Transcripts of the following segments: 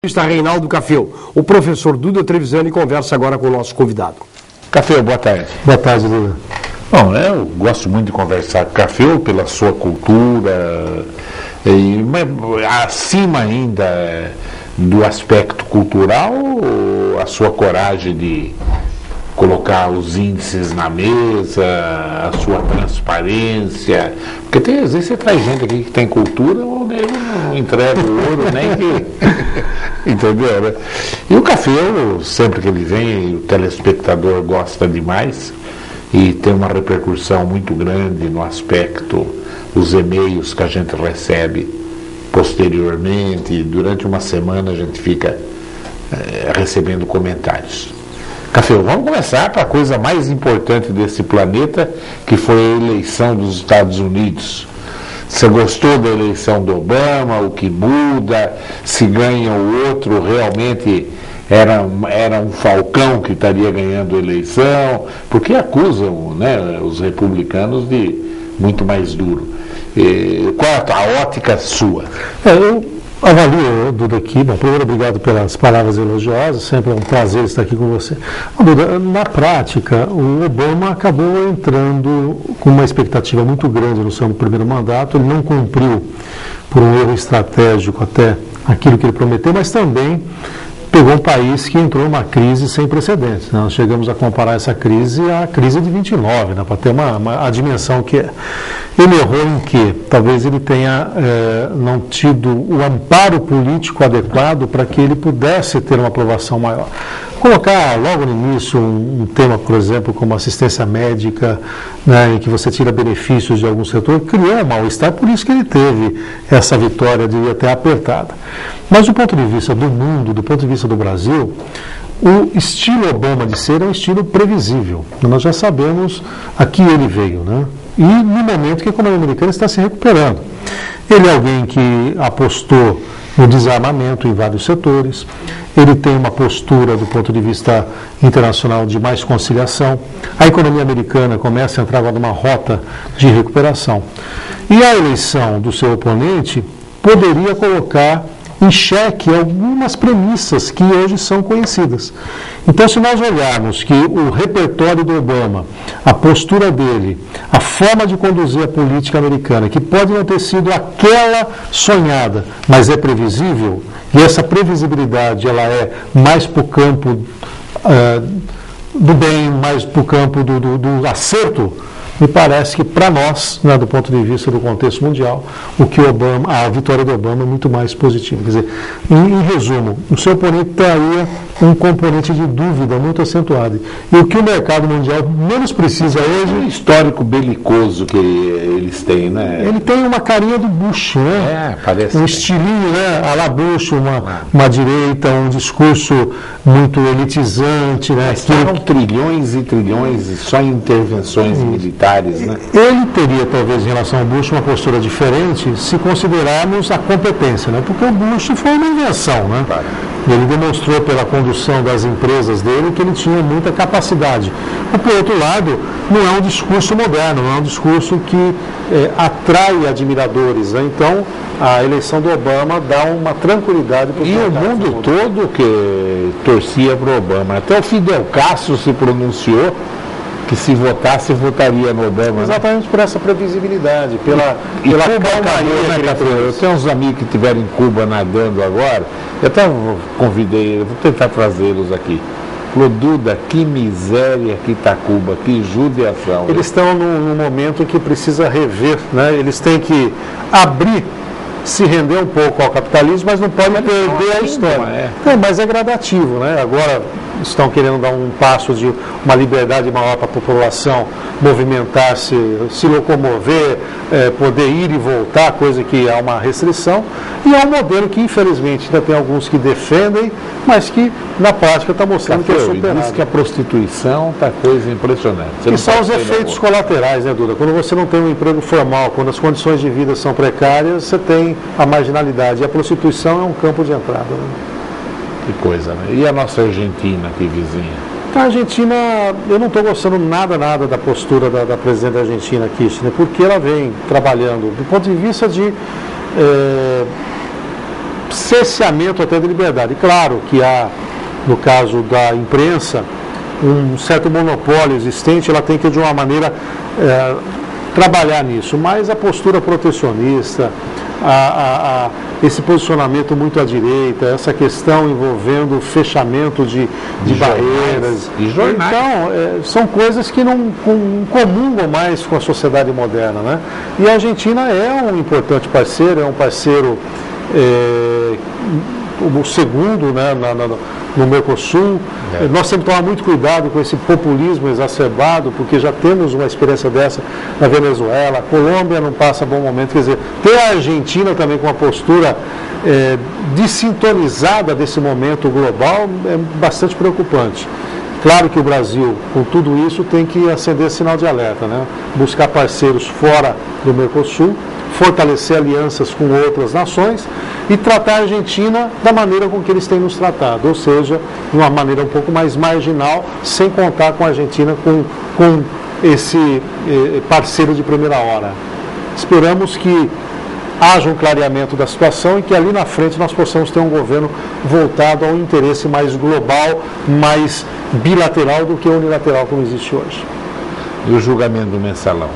Está Reinaldo Cafeu. O professor Duda Trevisani conversa agora com o nosso convidado. Cafeu, boa tarde. Boa tarde, Duda. Bom, eu gosto muito de conversar com o Cafeu pela sua cultura, mas acima ainda do aspecto cultural, a sua coragem de colocar os índices na mesa, a sua transparência, porque às vezes você traz gente aqui que tem cultura, o nego não entrega o ouro nem que... Entendeu, né? E o Cafeu, sempre que ele vem, o telespectador gosta demais e tem uma repercussão muito grande no aspecto dos e-mails que a gente recebe posteriormente, durante uma semana a gente fica recebendo comentários. Cafeu, vamos começar para a coisa mais importante desse planeta, que foi a eleição dos Estados Unidos. Você gostou da eleição do Obama? O que muda? Se ganha o outro, realmente era um falcão que estaria ganhando a eleição? Porque acusam, né, os republicanos de muito mais duro. Qual a ótica sua? Eu avalio, Duda, aqui. Bom, primeiro, obrigado pelas palavras elogiosas, sempre é um prazer estar aqui com você. Duda, na prática, o Obama acabou entrando com uma expectativa muito grande no seu primeiro mandato. Ele não cumpriu, por um erro estratégico até, aquilo que ele prometeu, mas também pegou um país que entrou numa crise sem precedentes. Nós chegamos a comparar essa crise à crise de 29, né, para ter a dimensão que é. Ele errou em que talvez ele tenha não tido o amparo político adequado para que ele pudesse ter uma aprovação maior. Colocar logo no início um tema, por exemplo, como assistência médica, né, em que você tira benefícios de algum setor, criou um mal-estar, por isso que ele teve essa vitória de ir até apertada. Mas do ponto de vista do mundo, do ponto de vista do Brasil, o estilo Obama de ser é um estilo previsível. Nós já sabemos a que ele veio, né? E no momento que a economia americana está se recuperando. Ele é alguém que apostou no desarmamento em vários setores, ele tem uma postura do ponto de vista internacional de mais conciliação, a economia americana começa a entrar numa rota de recuperação. E a eleição do seu oponente poderia colocar em xeque algumas premissas que hoje são conhecidas. Então, se nós olharmos que o repertório do Obama, a postura dele, a forma de conduzir a política americana, que pode não ter sido aquela sonhada, mas é previsível, e essa previsibilidade ela é mais para o campo do bem, mais para o campo do acerto, me parece que para nós, né, do ponto de vista do contexto mundial, a vitória do Obama é muito mais positiva. Quer dizer, em resumo, o seu oponente traria um componente de dúvida muito acentuado. E o que o mercado mundial menos precisa hoje... O histórico belicoso que eles têm, né? Ele tem uma carinha do Bush, né? Parece. Um estilinho, né? À la Bush, uma direita, um discurso muito elitizante, né? Estavam trilhões e trilhões só em intervenções militares. Né? Ele teria, talvez, em relação ao Bush, uma postura diferente se considerarmos a competência, né? Porque o Bush foi uma invenção, né? Claro. Ele demonstrou pela condução das empresas dele que ele tinha muita capacidade. Mas, por outro lado, não é um discurso moderno, não é um discurso que atrai admiradores, né? Então, a eleição do Obama dá uma tranquilidade para o E o mundo todo que torcia para o Obama. Até o Fidel Castro se pronunciou que se votasse, votaria no Obama. Exatamente, por essa previsibilidade, pela calmaria, né, Café? Eu tenho uns amigos que estiveram em Cuba nadando agora, eu até convidei, vou tentar trazê-los aqui. Falou, Duda, que miséria que está Cuba, que judiação. Eles estão num momento em que precisa rever, né? Eles têm que se render um pouco ao capitalismo, mas não pode perder a história. Mas é gradativo, né? Agora estão querendo dar um passo de uma liberdade maior para a população movimentar-se, se locomover, poder ir e voltar, coisa que há uma restrição. E é um modelo que, infelizmente, ainda tem alguns que defendem, mas que, na prática, está mostrando que é superado. Diz que a prostituição está coisa impressionante. E são os efeitos colaterais, né, Duda? Quando você não tem um emprego formal, quando as condições de vida são precárias, você tem a marginalidade. E a prostituição é um campo de entrada, né? Que coisa, né? E a nossa Argentina, que vizinha? A Argentina, eu não estou gostando nada da postura da presidente da Argentina, Kirchner, porque ela vem trabalhando do ponto de vista de cerceamento até de liberdade. Claro que há, no caso da imprensa, um certo monopólio existente, ela tem que de uma maneira trabalhar nisso, mas a postura protecionista, esse posicionamento muito à direita, essa questão envolvendo o fechamento de barreiras. E jornais. Então, são coisas que não comungam mais com a sociedade moderna, né? E a Argentina é um importante parceiro, é um parceiro, o segundo, né, no Mercosul. Nós temos que tomar muito cuidado com esse populismo exacerbado, porque já temos uma experiência dessa na Venezuela, a Colômbia não passa bom momento, quer dizer, ter a Argentina também com uma postura desintonizada desse momento global é bastante preocupante. Claro que o Brasil, com tudo isso, tem que acender sinal de alerta, né? Buscar parceiros fora do Mercosul, fortalecer alianças com outras nações e tratar a Argentina da maneira com que eles têm nos tratado, ou seja, de uma maneira um pouco mais marginal, sem contar com a Argentina com esse parceiro de primeira hora. Esperamos que haja um clareamento da situação e que ali na frente nós possamos ter um governo voltado ao interesse mais global, mais bilateral do que unilateral como existe hoje. E o julgamento do Mensalão?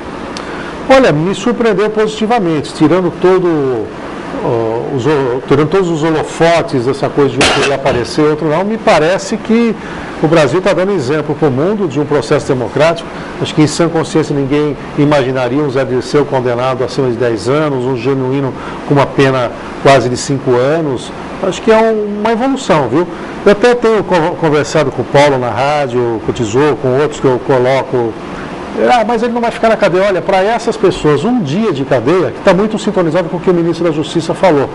Olha, me surpreendeu positivamente, tirando todos os holofotes, essa coisa de um querer aparecer, outro não, me parece que o Brasil está dando exemplo para o mundo de um processo democrático. Acho que em sã consciência ninguém imaginaria um Zé Dirceu condenado a acima de 10 anos, um Genuíno com uma pena quase de 5 anos. Acho que é uma evolução, viu? Eu até tenho conversado com o Paulo na rádio, com o Tesouro, com outros que eu coloco. Mas ele não vai ficar na cadeia. Olha, para essas pessoas, um dia de cadeia, que está muito sintonizado com o que o ministro da Justiça falou.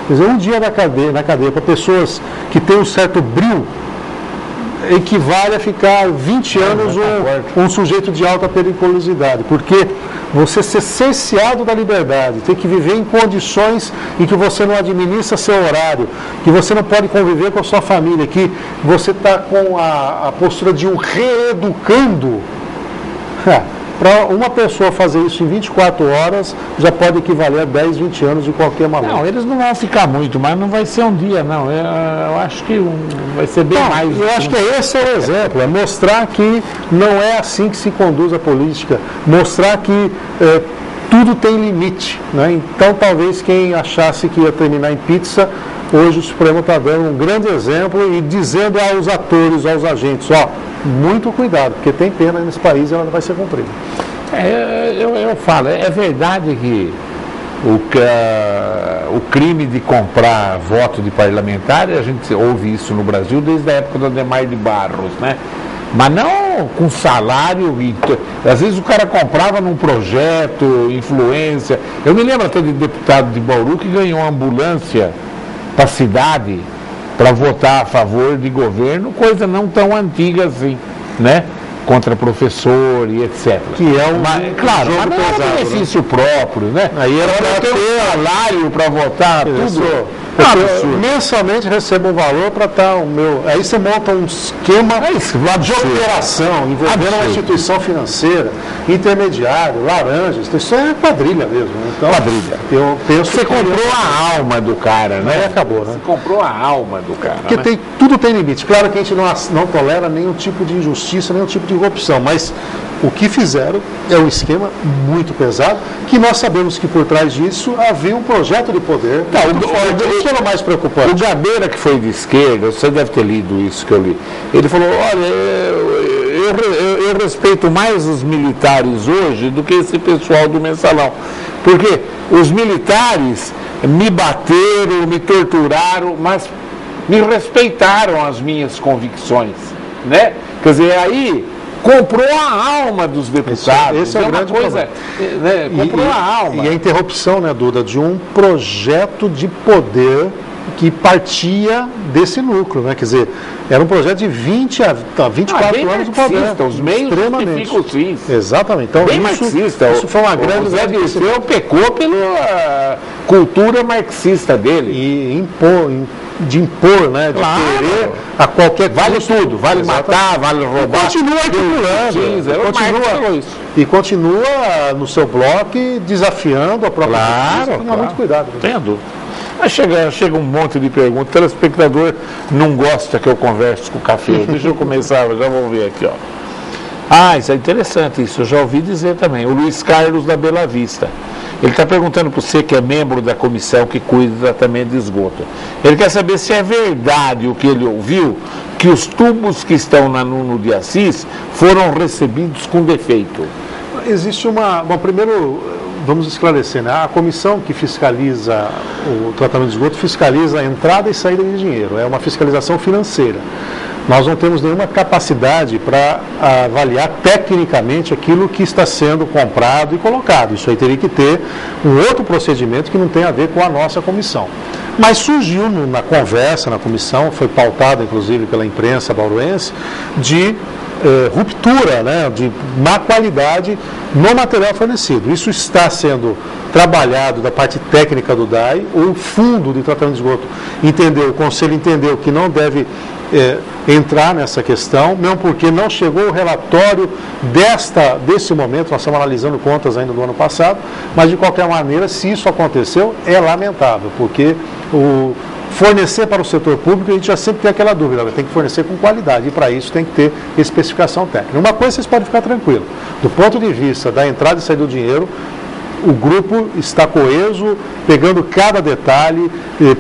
Quer dizer, um dia na cadeia para pessoas que têm um certo brio, equivale a ficar 20 anos um sujeito de alta periculosidade. Porque você ser cerceado da liberdade, ter que viver em condições em que você não administra seu horário, que você não pode conviver com a sua família, que você está com a postura de um reeducando. Para uma pessoa fazer isso em 24 horas, já pode equivaler a 10, 20 anos de qualquer maneira. Não, eles não vão ficar muito, mas não vai ser um dia, não. Eu acho que vai ser bem mais. Eu acho que esse é o exemplo, é mostrar que não é assim que se conduz a política, mostrar que tudo tem limite, né? Então, talvez quem achasse que ia terminar em pizza, hoje o Supremo está dando um grande exemplo e dizendo aos atores, aos agentes, muito cuidado, porque tem pena nesse país e ela não vai ser cumprida. Eu falo, é verdade que o crime de comprar voto de parlamentar, a gente ouve isso no Brasil desde a época do Adhemar de Barros, né? Mas não com salário, às vezes o cara comprava num projeto, influência. Eu me lembro até de deputado de Bauru que ganhou uma ambulância para a cidade para votar a favor de governo, coisa não tão antiga assim, né? Contra professor e etc. Que é claro, mas não é benefício próprio, né? Aí era para ter um salário para votar, tudo. Eu mensalmente recebo um valor para estar o meu. Aí você monta um esquema de operação envolvendo uma instituição financeira, intermediário, laranjas. Isso é quadrilha mesmo. Então, quadrilha. Eu penso você comprou a alma do cara, né? Aí acabou, né? Você comprou a alma do cara. Porque né? Tudo tem limite. Claro que a gente não tolera nenhum tipo de injustiça, nenhum tipo de corrupção, mas o que fizeram é um esquema muito pesado, que nós sabemos que por trás disso havia um projeto de poder. Isso era o mais preocupante. O Gabeira, que foi de esquerda, você deve ter lido isso que eu li, ele falou, olha, eu respeito mais os militares hoje do que esse pessoal do Mensalão, porque os militares me bateram, me torturaram, mas me respeitaram as minhas convicções, né? Quer dizer, aí comprou a alma dos deputados. Esse é o grande coisa, né? Comprou a alma. E a interrupção, né, Duda, de um projeto de poder que partia desse núcleo, né? Quer dizer, era um projeto de 20 a 24 anos do poder. Os meios extremamente. Exatamente. Então, bem marxista. Isso foi uma grande... O Zé Dirceu pecou pela cultura marxista dele. E impor, né? De querer a qualquer custo. Vale tudo, vale matar, vale roubar. Continua articulando. E continua no seu bloco desafiando a própria justiça. Tenha muito cuidado. Tenha dúvida. Mas chega um monte de perguntas. O telespectador não gosta que eu converse com o Café. Deixa eu começar, já vou ver aqui, ó. Ah, isso é interessante, isso eu já ouvi dizer também. O Luiz Carlos da Bela Vista. Ele está perguntando para você, que é membro da comissão que cuida do tratamento de esgoto. Ele quer saber se é verdade o que ele ouviu, que os tubos que estão na Nuno de Assis foram recebidos com defeito. Existe Bom, primeiro, vamos esclarecer, né? A comissão que fiscaliza o tratamento de esgoto fiscaliza a entrada e saída de dinheiro. É uma fiscalização financeira. Nós não temos nenhuma capacidade para avaliar tecnicamente aquilo que está sendo comprado e colocado. Isso aí teria que ter um outro procedimento que não tem a ver com a nossa comissão. Mas surgiu na conversa, na comissão, foi pautada inclusive pela imprensa bauruense, de ruptura, né, de má qualidade no material fornecido. Isso está sendo trabalhado da parte técnica do DAI. O fundo de tratamento de esgoto o conselho entendeu que não deve entrar nessa questão, mesmo porque não chegou o relatório desse momento. Nós estamos analisando contas ainda do ano passado, mas de qualquer maneira, se isso aconteceu, é lamentável, porque fornecer para o setor público, a gente já sempre tem aquela dúvida, tem que fornecer com qualidade, e para isso tem que ter especificação técnica. Uma coisa vocês podem ficar tranquilos, do ponto de vista da entrada e saída do dinheiro, o grupo está coeso, pegando cada detalhe,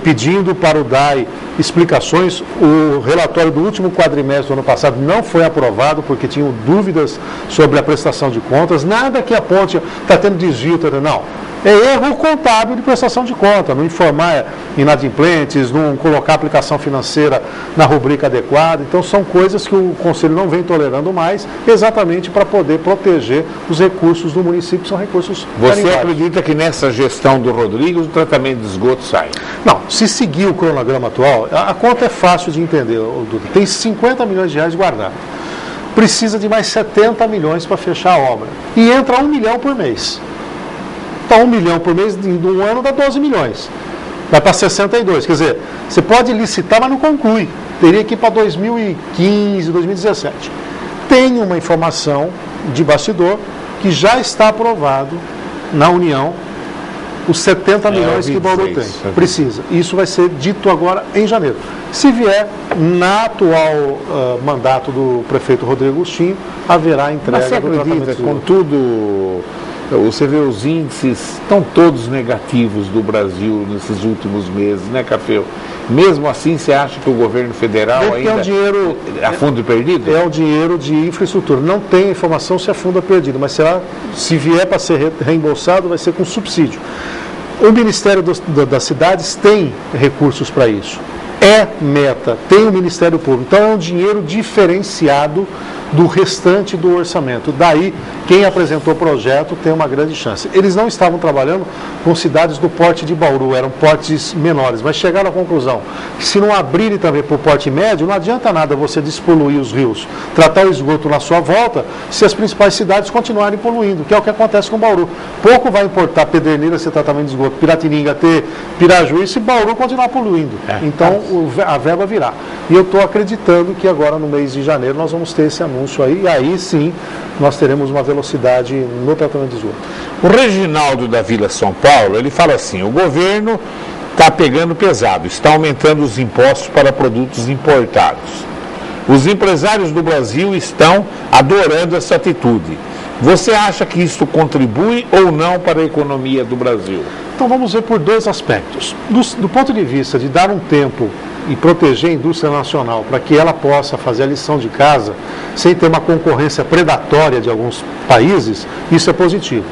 pedindo para o DAI explicações. O relatório do último quadrimestre do ano passado não foi aprovado porque tinham dúvidas sobre a prestação de contas, nada que aponte, está tendo desvio, não. É erro contábil de prestação de conta, não informar inadimplentes, não colocar a aplicação financeira na rubrica adequada. Então são coisas que o Conselho não vem tolerando mais, exatamente para poder proteger os recursos do município, que são recursos Você acredita que nessa gestão do Rodrigues o tratamento de esgoto sai? Não, se seguir o cronograma atual, a conta é fácil de entender, Duda. Tem 50 milhões de reais guardados. Precisa de mais 70 milhões para fechar a obra. E entra 1 milhão por mês. Então, 1 milhão por mês de um ano dá 12 milhões. Vai para 62. Quer dizer, você pode licitar, mas não conclui. Teria que ir para 2015, 2017. Tem uma informação de bastidor que já está aprovado na União os 70 milhões que o Bauru tem. Precisa. Isso vai ser dito agora em janeiro. Se vier, na atual mandato do prefeito Rodrigo Agostinho, haverá entrega. Mas você acredita, contudo, você vê os índices estão todos negativos do Brasil nesses últimos meses, né, Café? Mesmo assim, você acha que o governo federal ainda é um dinheiro, a fundo perdido? É um dinheiro de infraestrutura. Não tem informação se a fundo é perdido, mas será, se vier para ser reembolsado, vai ser com subsídio. O Ministério das Cidades tem recursos para isso. É meta, tem o Ministério Público. Então é um dinheiro diferenciado do restante do orçamento. Daí, quem apresentou o projeto tem uma grande chance. Eles não estavam trabalhando com cidades do porte de Bauru, eram portes menores, mas chegaram à conclusão que se não abrirem também para o porte médio, não adianta nada você despoluir os rios, tratar o esgoto na sua volta, se as principais cidades continuarem poluindo, que é o que acontece com Bauru. Pouco vai importar Pederneiras ser tratamento de esgoto, Piratininga ter Pirajuí, se Bauru continuar poluindo. Então, a verba virá. E eu estou acreditando que agora no mês de janeiro nós vamos ter esse anúncio aí, e aí sim nós teremos uma velocidade no tratamento de esgoto. O Reginaldo da Vila São Paulo, ele fala assim, o governo está pegando pesado, está aumentando os impostos para produtos importados. Os empresários do Brasil estão adorando essa atitude. Você acha que isso contribui ou não para a economia do Brasil? Então vamos ver por dois aspectos. Do ponto de vista de dar um tempo e proteger a indústria nacional para que ela possa fazer a lição de casa sem ter uma concorrência predatória de alguns países, isso é positivo.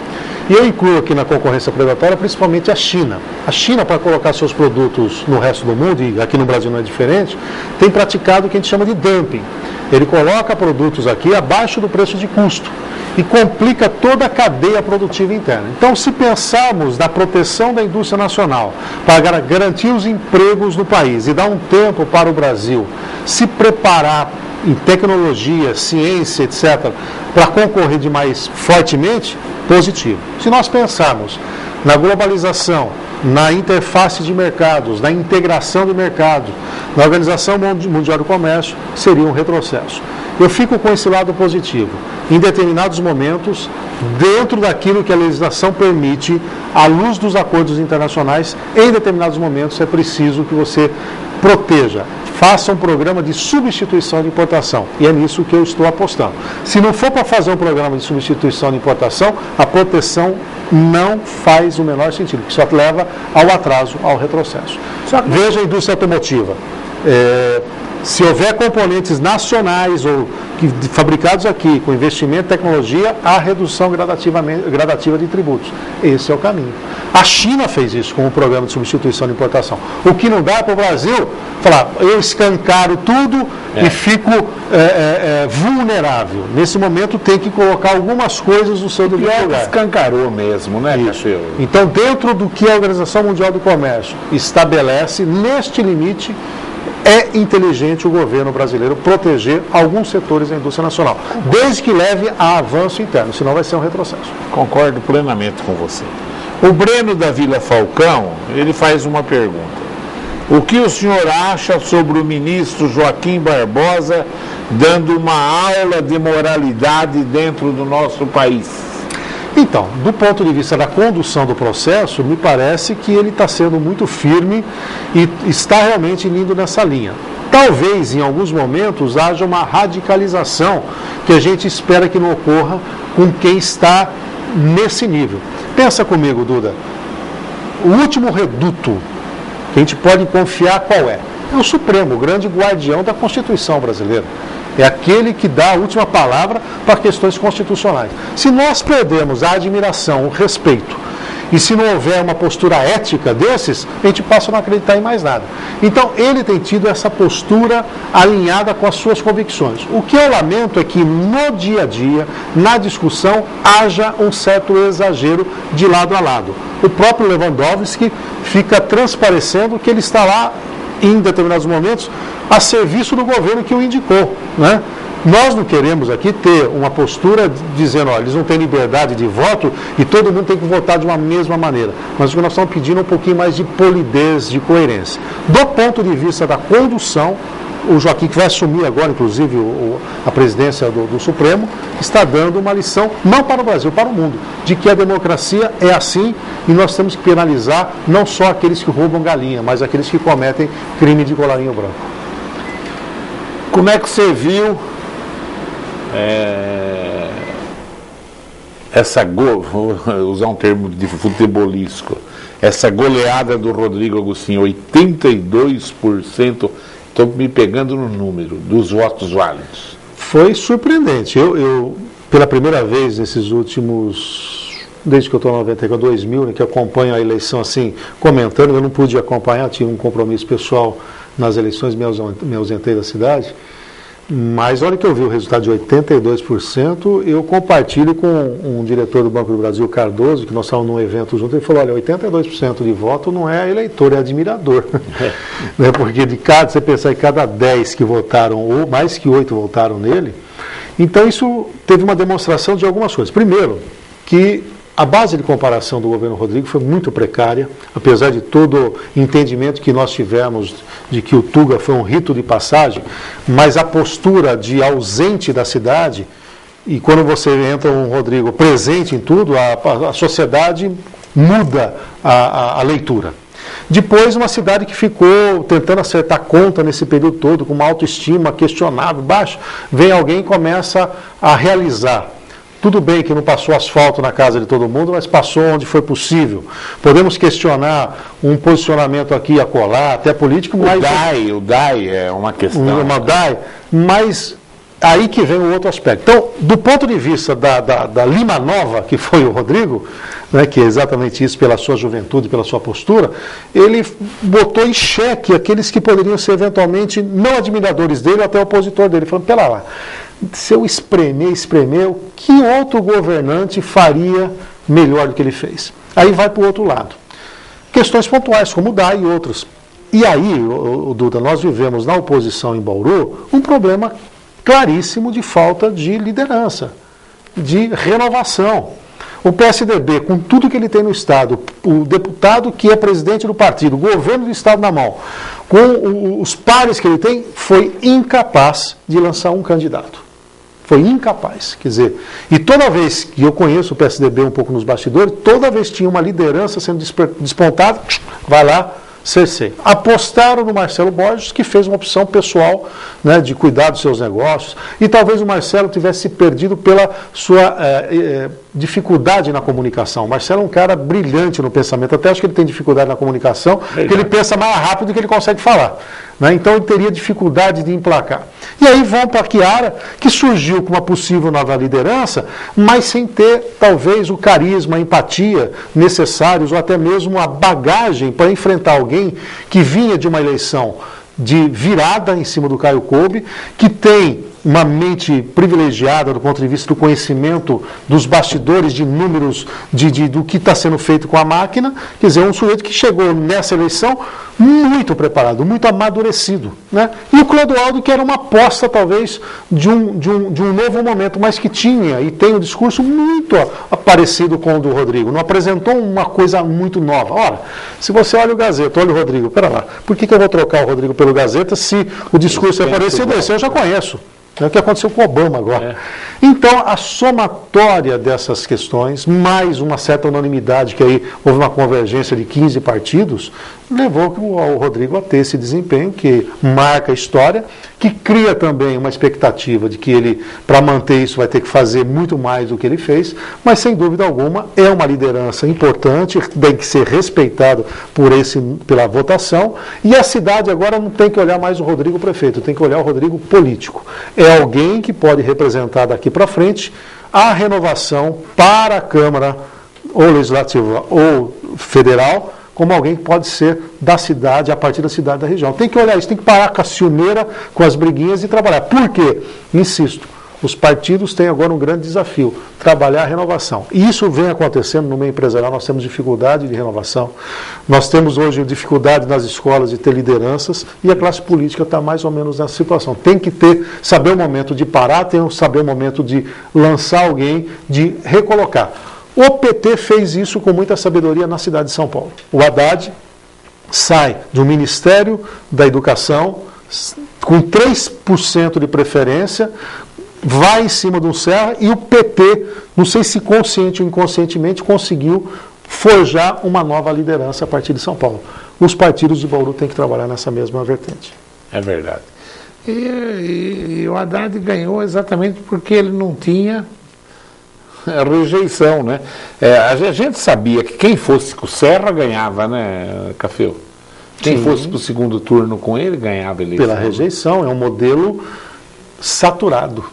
E eu incluo aqui na concorrência predatória principalmente a China. A China, para colocar seus produtos no resto do mundo, e aqui no Brasil não é diferente, tem praticado o que a gente chama de dumping. Ele coloca produtos aqui abaixo do preço de custo e complica toda a cadeia produtiva interna. Então, se pensarmos na proteção da indústria nacional para garantir os empregos no país e dar um tempo para o Brasil se preparar em tecnologia, ciência, etc., para concorrer de mais fortemente, positivo. Se nós pensarmos na globalização, na interface de mercados, na integração de mercado, na Organização Mundial do Comércio, seria um retrocesso. Eu fico com esse lado positivo. Em determinados momentos, dentro daquilo que a legislação permite, à luz dos acordos internacionais, em determinados momentos é preciso que você proteja, faça um programa de substituição de importação. E é nisso que eu estou apostando. Se não for para fazer um programa de substituição de importação, a proteção não faz o menor sentido, que só leva ao atraso, ao retrocesso. Veja a indústria automotiva. Se houver componentes nacionais ou fabricados aqui, com investimento em tecnologia, há redução gradativa de tributos. Esse é o caminho. A China fez isso com o programa de substituição de importação. O que não dá para o Brasil falar, eu escancaro tudo e fico vulnerável. Nesse momento tem que colocar algumas coisas no seu devido lugar. Escancarou mesmo, né, Cacheu? Então, dentro do que a Organização Mundial do Comércio estabelece, neste limite, é inteligente o governo brasileiro proteger alguns setores da indústria nacional, desde que leve a avanço interno, senão vai ser um retrocesso. Concordo plenamente com você. O Breno da Vila Falcão, ele faz uma pergunta. O que o senhor acha sobre o ministro Joaquim Barbosa dando uma aula de moralidade dentro do nosso país? Então, do ponto de vista da condução do processo, me parece que ele está sendo muito firme e está realmente indo nessa linha. Talvez, em alguns momentos, haja uma radicalização que a gente espera que não ocorra com quem está nesse nível. Pensa comigo, Duda. O último reduto que a gente pode confiar qual é? É o Supremo, o grande guardião da Constituição brasileira. É aquele que dá a última palavra para questões constitucionais. Se nós perdemos a admiração, o respeito, e se não houver uma postura ética desses, a gente passa a não acreditar em mais nada. Então, ele tem tido essa postura alinhada com as suas convicções. O que eu lamento é que no dia a dia, na discussão, haja um certo exagero de lado a lado. O próprio Lewandowski fica transparecendo que ele está lá, em determinados momentos, a serviço do governo que o indicou, né? Nós não queremos aqui ter uma postura dizendo, olha, eles não têm liberdade de voto e todo mundo tem que votar de uma mesma maneira. Mas o que nós estamos pedindo é um pouquinho mais de polidez, de coerência. Do ponto de vista da condução, o Joaquim, que vai assumir agora, inclusive, a presidência do Supremo, está dando uma lição, não para o Brasil, para o mundo, de que a democracia é assim e nós temos que penalizar não só aqueles que roubam galinha, mas aqueles que cometem crime de colarinho branco. Como é que você viu vou usar um termo de futebolístico, essa goleada do Rodrigo Agostinho, 82%, estou me pegando no número, dos votos válidos. Foi surpreendente. Eu pela primeira vez nesses últimos, desde que eu estou em 94, 2000, né, que acompanho a eleição assim, comentando, eu não pude acompanhar, tive um compromisso pessoal nas eleições, me ausentei da cidade. Mas olha que eu vi o resultado de 82%, eu compartilho com um diretor do Banco do Brasil, Cardoso, que nós estávamos num evento junto, ele falou, olha, 82% de voto não é eleitor, é admirador. Né? Porque você pensar em cada 10 que votaram, ou mais que 8 votaram nele, então isso teve uma demonstração de algumas coisas. Primeiro, que a base de comparação do governo Rodrigo foi muito precária, apesar de todo o entendimento que nós tivemos de que o Tuga foi um rito de passagem, mas a postura de ausente da cidade, e quando você entra um Rodrigo presente em tudo, a sociedade muda a leitura. Depois, uma cidade que ficou tentando acertar conta nesse período todo, com uma autoestima questionável, baixa, vem alguém e começa a realizar. Tudo bem que não passou asfalto na casa de todo mundo, mas passou onde foi possível. Podemos questionar um posicionamento aqui e acolá, até político, mas... O DAI é uma questão. Mas aí que vem o outro aspecto. Então, do ponto de vista da Lima Nova, que foi o Rodrigo, né, que é exatamente isso, pela sua juventude, pela sua postura, ele botou em xeque aqueles que poderiam ser eventualmente não admiradores dele, até opositor dele, falando, pera lá, se eu espremer, o que outro governante faria melhor do que ele fez? Aí vai para o outro lado. Questões pontuais, como o DAI e outros. E aí, Duda, nós vivemos na oposição em Bauru um problema claríssimo de falta de liderança, de renovação. O PSDB, com tudo que ele tem no Estado, o deputado que é presidente do partido, o governo do Estado na mão, com os pares que ele tem, foi incapaz de lançar um candidato. Foi incapaz, quer dizer, e toda vez que eu conheço o PSDB um pouco nos bastidores, toda vez tinha uma liderança sendo despontada, vai lá, cerceia. Apostaram no Marcelo Borges, que fez uma opção pessoal, né, de cuidar dos seus negócios, e talvez o Marcelo tivesse se perdido pela sua dificuldade na comunicação. O Marcelo é um cara brilhante no pensamento, até acho que ele tem dificuldade na comunicação, porque ele pensa mais rápido do que ele consegue falar. Né? Então ele teria dificuldade de emplacar. E aí vão para a Chiara, que surgiu com uma possível nova liderança, mas sem ter, talvez, o carisma, a empatia necessários, ou até mesmo a bagagem para enfrentar alguém que vinha de uma eleição de virada em cima do Caio Coube, que tem uma mente privilegiada do ponto de vista do conhecimento dos bastidores de números do que está sendo feito com a máquina, quer dizer, um sujeito que chegou nessa eleição muito preparado, muito amadurecido. Né? E o Clodoaldo, que era uma aposta, talvez, de um novo momento, mas que tinha e tem um discurso muito parecido com o do Rodrigo, não apresentou uma coisa muito nova. Ora, se você olha o Gazeta, olha o Rodrigo, pera lá, por que eu vou trocar o Rodrigo pelo Gazeta se o discurso é parecido? Esse eu já conheço. É o que aconteceu com o Obama agora. Então, a somatória dessas questões, mais uma certa unanimidade, que aí houve uma convergência de 15 partidos, levou o Rodrigo a ter esse desempenho que marca a história, que cria também uma expectativa de que ele, para manter isso, vai ter que fazer muito mais do que ele fez, mas sem dúvida alguma é uma liderança importante, tem que ser respeitado pela votação, e a cidade agora não tem que olhar mais o Rodrigo prefeito, tem que olhar o Rodrigo político. É alguém que pode representar daqui para frente a renovação para a Câmara, ou Legislativa ou Federal, como alguém que pode ser da cidade, a partir da cidade da região. Tem que olhar isso, tem que parar com a ciumeira, com as briguinhas e trabalhar. Por quê? Insisto, os partidos têm agora um grande desafio, trabalhar a renovação. E isso vem acontecendo no meio empresarial, nós temos dificuldade de renovação, nós temos hoje dificuldade nas escolas de ter lideranças, e a classe política está mais ou menos nessa situação. Tem que saber o momento de parar, tem que saber o momento de lançar alguém, de recolocar. O PT fez isso com muita sabedoria na cidade de São Paulo. O Haddad sai do Ministério da Educação com 3% de preferência, vai em cima de um Serra, e o PT, não sei se consciente ou inconscientemente, conseguiu forjar uma nova liderança a partir de São Paulo. Os partidos de Bauru têm que trabalhar nessa mesma vertente. É verdade. E o Haddad ganhou exatamente porque ele não tinha rejeição, né? A gente sabia que quem fosse com o Serra ganhava, né, Cafeu? Quem fosse para o segundo turno com ele ganhava eleição. Pela rejeição, é um modelo saturado.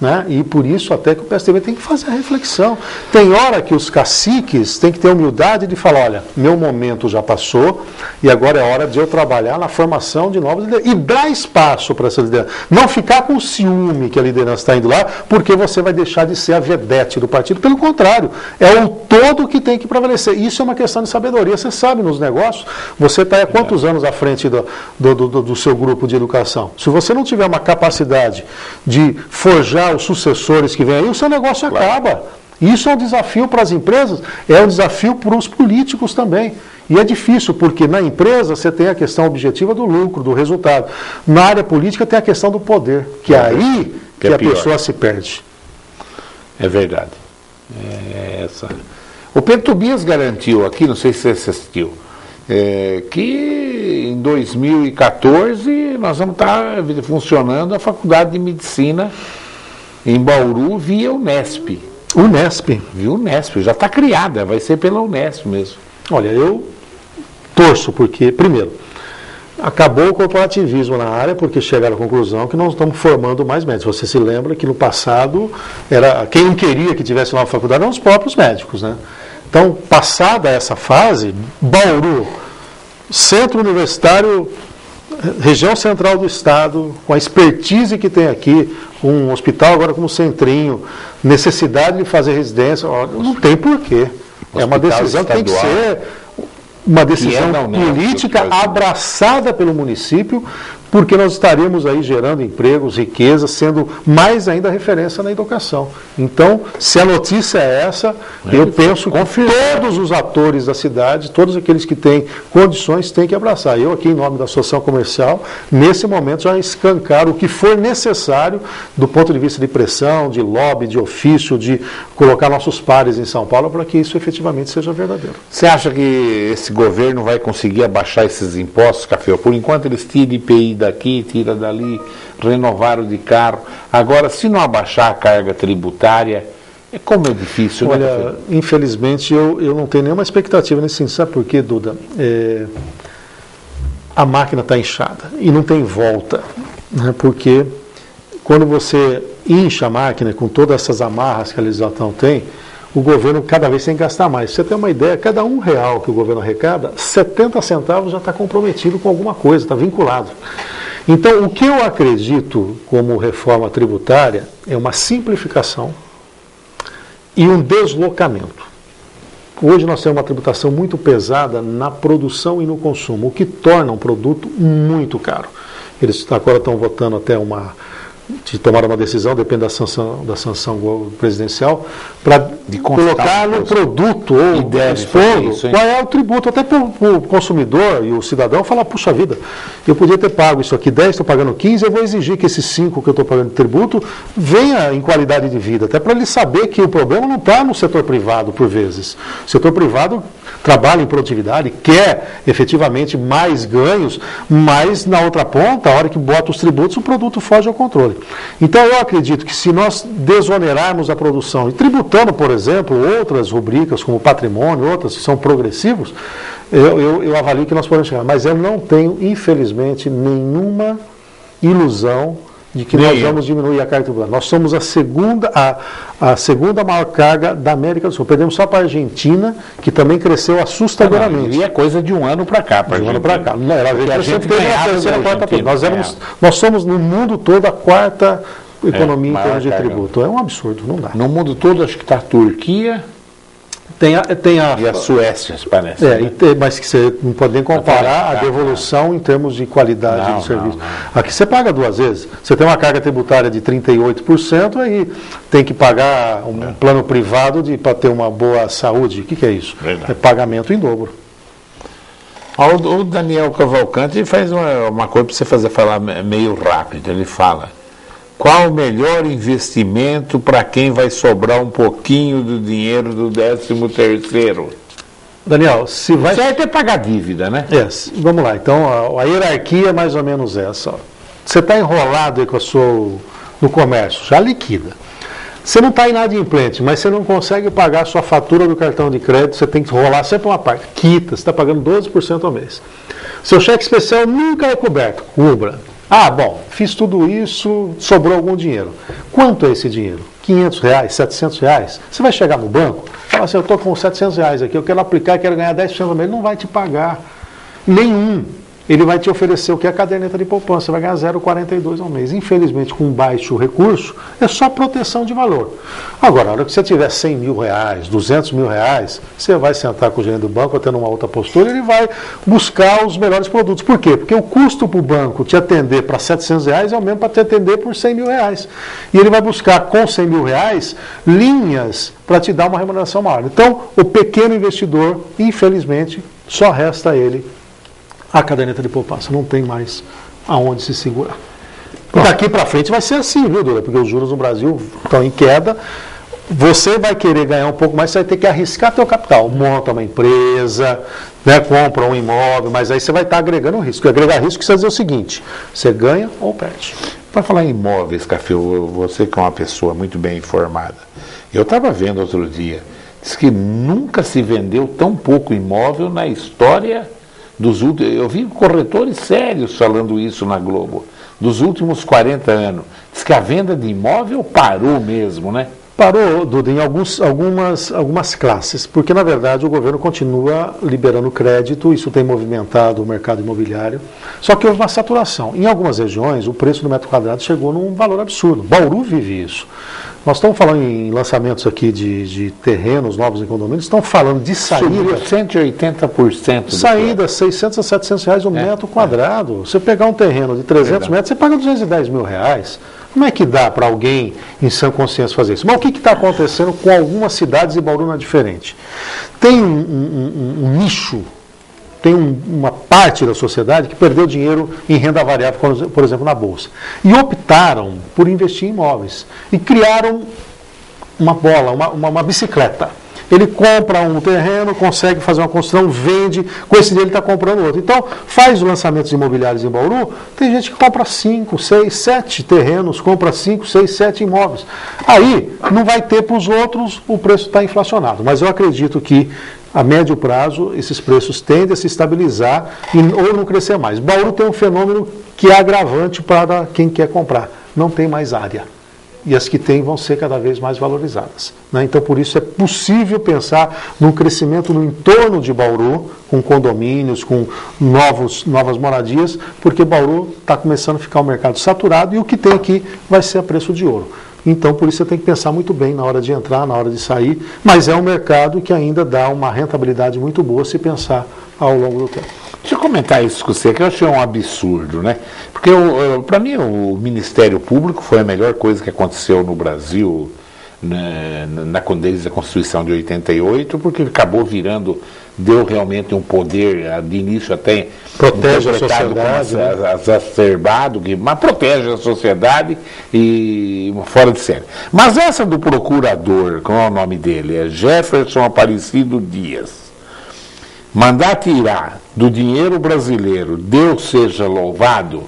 Né? E por isso até que o PSDB tem que fazer a reflexão. Tem hora que os caciques têm que ter humildade de falar, olha, meu momento já passou e agora é hora de eu trabalhar na formação de novos lideranças. E dar espaço para essa liderança. Não ficar com ciúme que a liderança está indo lá, porque você vai deixar de ser a vedete do partido. Pelo contrário, é o todo que tem que prevalecer. Isso é uma questão de sabedoria. Você sabe, nos negócios, você está há quantos anos à frente do seu grupo de educação? Se você não tiver uma capacidade de forjar os sucessores que vêm aí, o seu negócio acaba. Isso é um desafio para as empresas, é um desafio para os políticos também. E é difícil, porque na empresa você tem a questão objetiva do lucro, do resultado. Na área política tem a questão do poder, que é aí que a pessoa se perde. É verdade. O Pedro Tobias garantiu aqui, não sei se você assistiu, que em 2014 nós vamos estar funcionando a Faculdade de Medicina em Bauru via Unesp. Unesp? Via Unesp, já está criada, vai ser pela Unesp mesmo. Olha, eu torço, porque, primeiro, acabou o corporativismo na área, porque chegaram à conclusão que nós estamos formando mais médicos. Você se lembra que no passado, quem não queria que tivesse uma faculdade eram os próprios médicos, né? Então, passada essa fase, Bauru, centro universitário, região central do estado, com a expertise que tem aqui, um hospital agora como Centrinho, necessidade de fazer residência, não tem porquê. É uma decisão que tem que ser uma decisão política abraçada pelo município, porque nós estaríamos aí gerando empregos, riqueza, sendo mais ainda referência na educação. Então, se a notícia é essa, eu penso que todos os atores da cidade, todos aqueles que têm condições, têm que abraçar. Eu aqui, em nome da Associação Comercial, nesse momento já escancar o que for necessário do ponto de vista de pressão, de lobby, de ofício, de colocar nossos pares em São Paulo para que isso efetivamente seja verdadeiro. Você acha que esse governo vai conseguir abaixar esses impostos, Café? Por enquanto eles tiram IPI daqui, tiram dali, renovaram de carro. Agora, se não abaixar a carga tributária, como é difícil, olha, né, Café? Infelizmente eu não tenho nenhuma expectativa nesse sentido. Sabe por quê, Duda? A máquina está inchada e não tem volta, né? Porque quando você incha a máquina com todas essas amarras que a legislação tem, o governo cada vez tem que gastar mais. Pra você ter uma ideia, cada R$1 que o governo arrecada, 70 centavos já está comprometido com alguma coisa, está vinculado. Então, o que eu acredito como reforma tributária é uma simplificação e um deslocamento. Hoje nós temos uma tributação muito pesada na produção e no consumo, o que torna um produto muito caro. Eles agora estão votando até de tomar uma decisão, depende da sanção presidencial, para colocar no produto ou expondo qual é o tributo, até para o consumidor e o cidadão falar, puxa vida, eu podia ter pago isso aqui 10, estou pagando 15, eu vou exigir que esses 5 que eu estou pagando de tributo venha em qualidade de vida, até para ele saber que o problema não está no setor privado, por vezes. O setor privado trabalha em produtividade, quer efetivamente mais ganhos, mas na outra ponta, a hora que bota os tributos, o produto foge ao controle. Então eu acredito que se nós desonerarmos a produção e tributando, por exemplo, outras rubricas como patrimônio, outras que são progressivos, eu avalio que nós podemos chegar. Mas eu não tenho, infelizmente, nenhuma ilusão de que nós vamos diminuir a carga tributária. Nós somos a segunda maior carga da América do Sul. Perdemos só para a Argentina, que também cresceu assustadoramente. E é coisa de um ano para cá. De um ano para cá. Não, ela veio crescendo a terceira, quarta. Nós somos no mundo todo a quarta economia em termos de tributo. É um absurdo, não dá. No mundo todo acho que está a Turquia. E a Suécia, parece. Mas que você não pode nem comparar a devolução em termos de qualidade do serviço. Aqui você paga 2 vezes. Você tem uma carga tributária de 38%, aí tem que pagar um plano privado para ter uma boa saúde. O que é isso? Verdade. É pagamento em dobro. O Daniel Cavalcante faz uma coisa para você falar meio rápido. Ele fala: qual o melhor investimento para quem vai sobrar um pouquinho do dinheiro do 13º? Daniel, se vai... Certo é pagar dívida, né? Vamos lá. Então, a hierarquia é mais ou menos essa. Ó. Você está enrolado aí no comércio, já liquida. Você não está inadimplente, mas você não consegue pagar a sua fatura do cartão de crédito, você tem que rolar sempre uma parte. Quita, você está pagando 12% ao mês. Seu cheque especial nunca é coberto. Cubra. Bom, fiz tudo isso, sobrou algum dinheiro. Quanto é esse dinheiro? R$500, R$700? Você vai chegar no banco e falar assim, eu estou com R$700 aqui, eu quero aplicar, quero ganhar 10% ao mês. Ele não vai te pagar nenhum. Ele vai te oferecer o que é a caderneta de poupança, você vai ganhar 0,42 ao mês. Infelizmente, com baixo recurso, é só proteção de valor. Agora, na hora que você tiver R$100 mil, R$200 mil, você vai sentar com o gerente do banco, tendo uma outra postura, ele vai buscar os melhores produtos. Por quê? Porque o custo para o banco te atender para R$700 é o mesmo para te atender por R$100 mil. E ele vai buscar com R$100 mil linhas para te dar uma remuneração maior. Então, o pequeno investidor, infelizmente, só resta a ele a caderneta de poupança, não tem mais aonde se segurar. Daqui para frente vai ser assim, viu, Duda? Porque os juros no Brasil estão em queda, você vai querer ganhar um pouco mais, você vai ter que arriscar teu capital. Monta uma empresa, né, compra um imóvel, mas aí você vai estar agregando risco. E agregar risco quer dizer o seguinte, você ganha ou perde. Para falar em imóveis, Café, você que é uma pessoa muito bem informada, eu estava vendo outro dia, diz que nunca se vendeu tão pouco imóvel na história dos últimos, eu vi corretores sérios falando isso na Globo, dos últimos 40 anos. Diz que a venda de imóvel parou mesmo, né? Parou, Duda, em algumas classes, porque na verdade o governo continua liberando crédito, isso tem movimentado o mercado imobiliário, só que houve uma saturação. Em algumas regiões o preço do metro quadrado chegou num valor absurdo. Bauru vive isso. Nós estamos falando em lançamentos aqui de terrenos novos em condomínios, estamos falando de saída. Subiu 180%. Saída, 600 a 700 reais o metro quadrado. Você pegar um terreno de 300 metros, você paga 210 mil reais. Como é que dá para alguém em sã consciência fazer isso? Mas o que está acontecendo com algumas cidades e Bauru não é diferente? Tem um nicho, tem uma parte da sociedade que perdeu dinheiro em renda variável, por exemplo, na Bolsa. E optaram por investir em imóveis. E criaram uma bola, uma bicicleta. Ele compra um terreno, consegue fazer uma construção, vende, com esse dinheiro ele está comprando outro. Então, faz lançamentos imobiliários em Bauru, tem gente que compra 5, 6, 7 terrenos, compra 5, 6, 7 imóveis. Aí, não vai ter para os outros, o preço está inflacionado. Mas eu acredito que, a médio prazo, esses preços tendem a se estabilizar ou não crescer mais. Bauru tem um fenômeno que é agravante para quem quer comprar. Não tem mais área. E as que tem vão ser cada vez mais valorizadas. Né? Então, por isso, é possível pensar num crescimento no entorno de Bauru, com condomínios, com novas moradias, porque Bauru está começando a ficar um mercado saturado e o que tem aqui vai ser a preço de ouro. Então, por isso, você tem que pensar muito bem na hora de entrar, na hora de sair, mas é um mercado que ainda dá uma rentabilidade muito boa se pensar ao longo do tempo. Deixa eu comentar isso com você, que eu achei um absurdo, né? Porque, para mim, o Ministério Público foi a melhor coisa que aconteceu no Brasil desde a Constituição de 88, porque acabou virando, deu realmente um poder, de início até protege a sociedade, exacerbado, mas protege a sociedade e fora de série. Mas essa do procurador, qual é o nome dele? É Jefferson Aparecido Dias. Mandar tirar do dinheiro brasileiro, Deus seja louvado,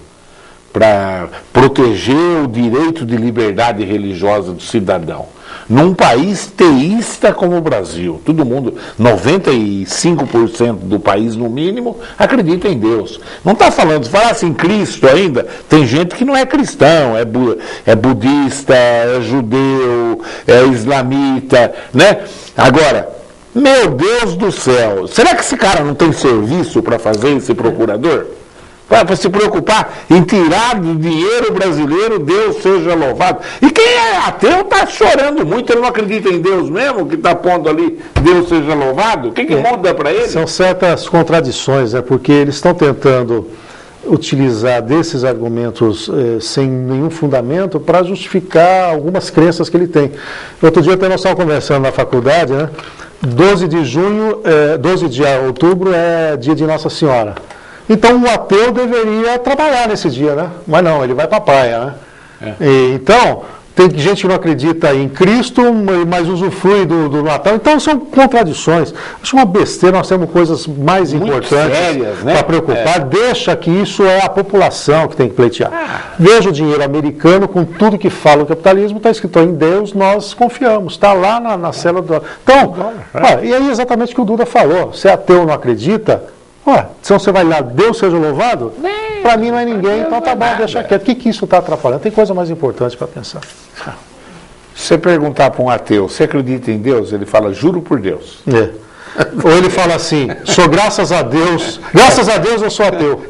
para proteger o direito de liberdade religiosa do cidadão. Num país teísta como o Brasil, todo mundo, 95% do país no mínimo, acredita em Deus. Não está falando, se falasse em Cristo ainda, tem gente que não é cristão, é budista, é judeu, é islamita, né? Agora, meu Deus do céu, será que esse cara não tem serviço para fazer, esse procurador? Para se preocupar em tirar do dinheiro brasileiro, Deus seja louvado. E quem é ateu está chorando muito, ele não acredita em Deus mesmo, que está pondo ali, Deus seja louvado. O que muda para ele? São certas contradições, porque eles estão tentando utilizar desses argumentos sem nenhum fundamento para justificar algumas crenças que ele tem. Outro dia até nós estávamos conversando na faculdade, né? 12 de outubro é dia de Nossa Senhora. Então o ateu deveria trabalhar nesse dia, né? Mas não, ele vai para a praia, né? Então, tem gente que não acredita em Cristo, mas usufrui do Natal. Então são contradições. Acho uma besteira, nós temos coisas mais muito importantes, né, para preocupar. Deixa que isso é a população que tem que pleitear. Veja o dinheiro americano, com tudo que fala o capitalismo, está escrito em Deus, nós confiamos. Está lá na célula do... Então, e aí exatamente o que o Duda falou. Se ateu não acredita... Então você vai lá, Deus seja louvado? Para mim não é ninguém, então tá bom, deixa quieto. O que isso está atrapalhando? Tem coisa mais importante para pensar. Se você perguntar para um ateu, você acredita em Deus? Ele fala, juro por Deus. Ou ele fala assim, sou graças a Deus eu sou ateu.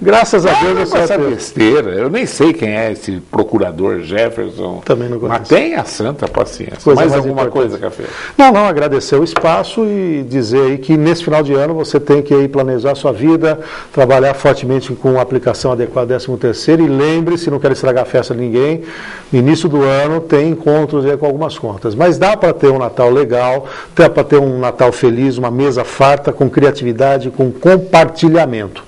Graças a Deus eu sou essa ateu. Besteira, eu nem sei quem é esse procurador Jefferson. Também não conheço. Mas tem a santa paciência. Mais alguma coisa, Café? Não, agradecer o espaço e dizer aí que nesse final de ano você tem que aí planejar a sua vida, trabalhar fortemente com a aplicação adequada 13º e lembre-se, não quero estragar a festa de ninguém, no início do ano tem encontros aí com algumas contas, mas dá para ter um Natal legal, dá para ter um Natal feliz, uma mesa farta, com criatividade, com compartilhamento.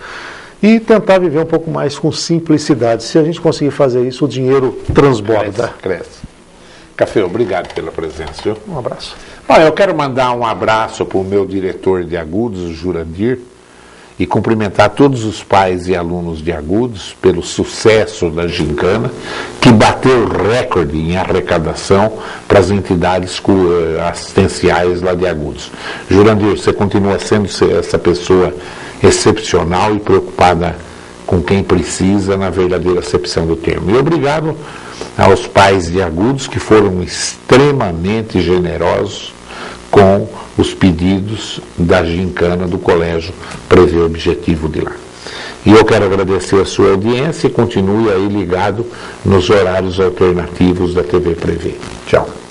E tentar viver um pouco mais com simplicidade. Se a gente conseguir fazer isso, o dinheiro transborda. Cresce. Café, obrigado pela presença, viu? Um abraço. Bom, eu quero mandar um abraço para o meu diretor de Agudos, o Jurandir, e cumprimentar todos os pais e alunos de Agudos pelo sucesso da gincana, que bateu recorde em arrecadação para as entidades assistenciais lá de Agudos. Jurandir, você continua sendo essa pessoa excepcional e preocupada com quem precisa na verdadeira acepção do termo. E obrigado aos pais de Agudos que foram extremamente generosos com os pedidos da gincana do colégio Prever Objetivo de lá. E eu quero agradecer a sua audiência e continue aí ligado nos horários alternativos da TV Prevê. Tchau.